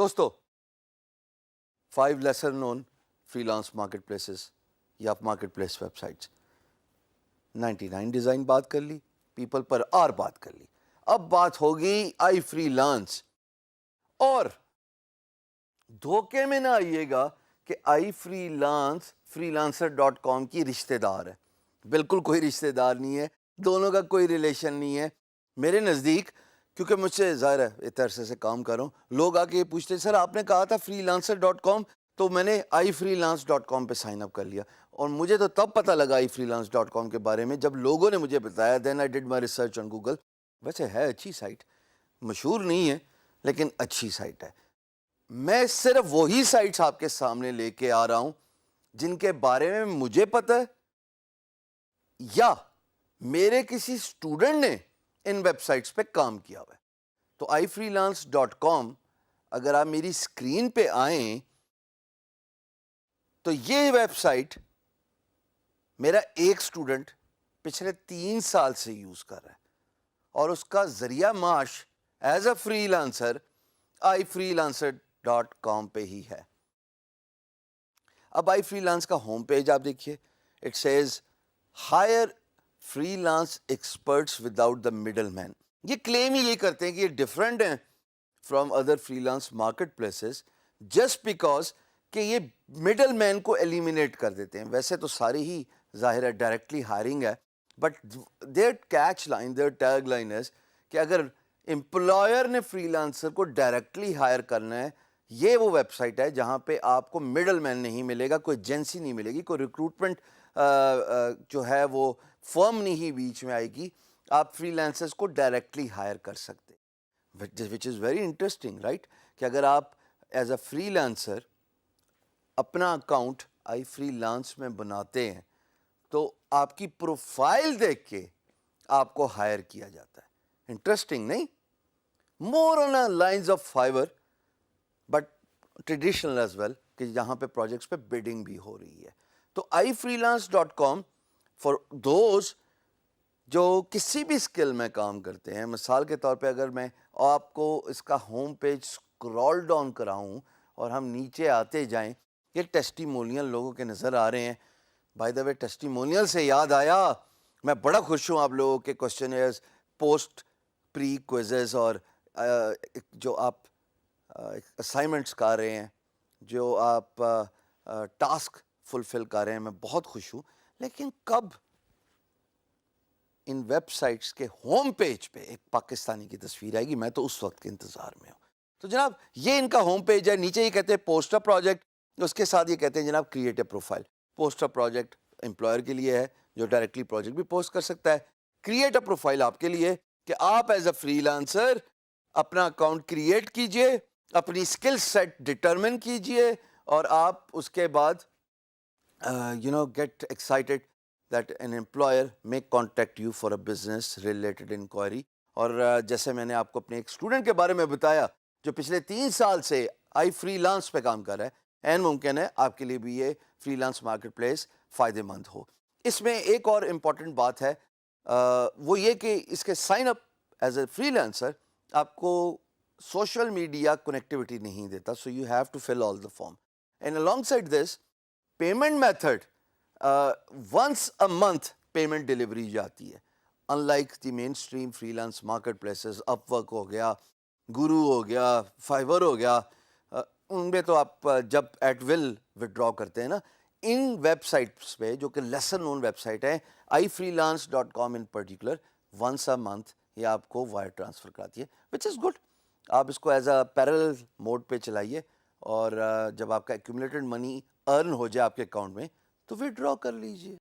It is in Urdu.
دوستو 5 lesser known freelance marketplaces یا market place web sites. 99 design بات کر لی, پیپل پر آر بات کر لی. اب بات ہوگی آئی فری لانس. اور دھوکے میں نہ آئیے گا کہ آئی فری لانس freelancer.com کی رشتہ دار ہے. بالکل کوئی رشتہ دار نہیں ہے, دونوں کا کوئی ریلیشن نہیں ہے. میرے نزدیک, کیونکہ مجھ سے ظاہر ہے اتنے عرصے سے کام کر رہا ہوں, لوگ آ کے یہ پوچھتے سر آپ نے کہا تھا freelancer.com, تو میں نے iFreelance.com پہ سائن اپ کر لیا. اور مجھے تو تب پتہ لگا iFreelance.com کے بارے میں جب لوگوں نے مجھے بتایا. Then I did my research on Google. ویسے ہے اچھی سائٹ, مشہور نہیں ہے لیکن اچھی سائٹ ہے. میں صرف وہی سائٹس آپ کے سامنے لے کے آ رہا ہوں جن کے بارے میں مجھے پتہ ہے یا میرے کسی اسٹوڈنٹ نے ان ویب سائٹس پہ کام کیا ہوا ہے. تو iFreelance.com اگر آپ میری اسکرین پہ آئیں تو یہ ویب سائٹ میرا ایک اسٹوڈنٹ پچھلے 3 سال سے یوز کر رہا ہے, اور اس کا ذریعہ معاش as a free lancer iFreelancer.com پہ ہی ہے. اب آئی فری لانس کا ہوم پیج آپ دیکھیے. It says hire free lance experts without the middle man. یہ کلیم ہی یہ کرتے ہیں کہ یہ ڈفرینٹ ہیں from other free lance market places just because کہ یہ مڈل مین کو ایلیمینیٹ کر دیتے ہیں. ویسے تو ساری ہی ظاہر ہے ڈائریکٹلی ہائرنگ ہے, but there catch line, there tag line ہے کہ اگر امپلائر نے فری لانسر کو ڈائریکٹلی ہائر کرنا ہے, یہ وہ ویب سائٹ ہے جہاں پہ آپ کو مڈل مین نہیں ملے گا, کوئی ایجنسی نہیں ملے گی, کوئی ریکروٹمنٹ جو ہے وہ فرم نہیں بیچ میں آئے گی. آپ فری لانسرز کو ڈائریکٹلی ہائر کر سکتے, وچ از ویری انٹرسٹنگ رائٹ. کہ اگر آپ ایز اے فری لانسر اپنا اکاؤنٹ آئی فری لانس میں بناتے ہیں تو آپ کی پروفائل دیکھ کے آپ کو ہائر کیا جاتا ہے. انٹرسٹنگ نہیں؟ More on lines of Fiverr but traditional as well, کہ جہاں پہ پروجیکٹس پہ بیڈنگ بھی ہو رہی ہے. تو iFreelance.com فار دوز جو کسی بھی اسکل میں کام کرتے ہیں. مثال کے طور پہ اگر میں آپ کو اس کا ہوم پیج اسکرول ڈاؤن کراؤں اور ہم نیچے آتے جائیں, یہ ٹیسٹیمونیل لوگوں کے نظر آ رہے ہیں. بائی دا وے ٹیسٹیمونیل سے یاد آیا, میں بڑا خوش ہوں آپ لوگوں کے کوشچنئرز, پوسٹ پری کوئزز, اور جو آپ اسائنمنٹس کر رہے ہیں, جو آپ ٹاسک فلفل کر رہے ہیں, میں بہت خوش ہوں. لیکن کب ان ویب سائٹس کے ہوم پیج پہ ایک پاکستانی کی تصویر آئے گی, میں تو اس وقت کے انتظار میں ہوں. تو جناب یہ ان کا ہوم پیج ہے. نیچے یہ کہتے ہیں پوسٹ اے پروجیکٹ, اس کے ساتھ یہ کہتے ہیں جناب create a profile. Post a project employer کے لیے ہے جو ڈائریکٹلی پروجیکٹ بھی پوسٹ کر سکتا ہے. کریٹ اے پروفائل آپ کے لیے کہ آپ ایز اے فری لانسر اپنا اکاؤنٹ کریٹ کیجئے, اپنی اسکل سیٹ ڈٹرمن کیجئے, اور آپ اس کے بعد get excited that an employer may contact you for a business related inquiry. اور جیسے میں نے آپ کو اپنے ایک اسٹوڈنٹ کے بارے میں بتایا جو پچھلے 3 سال سے آئی فری لانس پہ کام کر رہا ہے, این ممکن ہے آپ کے لیے بھی یہ فری لانس مارکیٹ پلیس فائدے مند ہو. اس میں ایک اور امپورٹنٹ بات ہے, وہ یہ کہ اس کے sign up as a freelancer آپ کو سوشل میڈیا کنیکٹیوٹی نہیں دیتا, so you have to fill all the form. And along side this payment method once a month payment delivery جاتی ہے. Unlike the mainstream freelance marketplaces, Upwork ہو گیا, گرو ہو گیا, فائبر ہو گیا, ان میں تو آپ جب ایٹ ول ودرا کرتے ہیں نا, ان ویب سائٹس پہ جو کہ لیسر نون ویب سائٹ ہے iFreelance.com in particular, once a month یہ آپ کو وائر ٹرانسفر کراتی ہے, وچ از گڈ. آپ اس کو ایز اے پیرل موڈ پہ چلائیے, اور جب آپ کا ایکومولیٹڈ منی ارن ہو جائے آپ کے اکاؤنٹ میں تو ودرا کر لیجیے.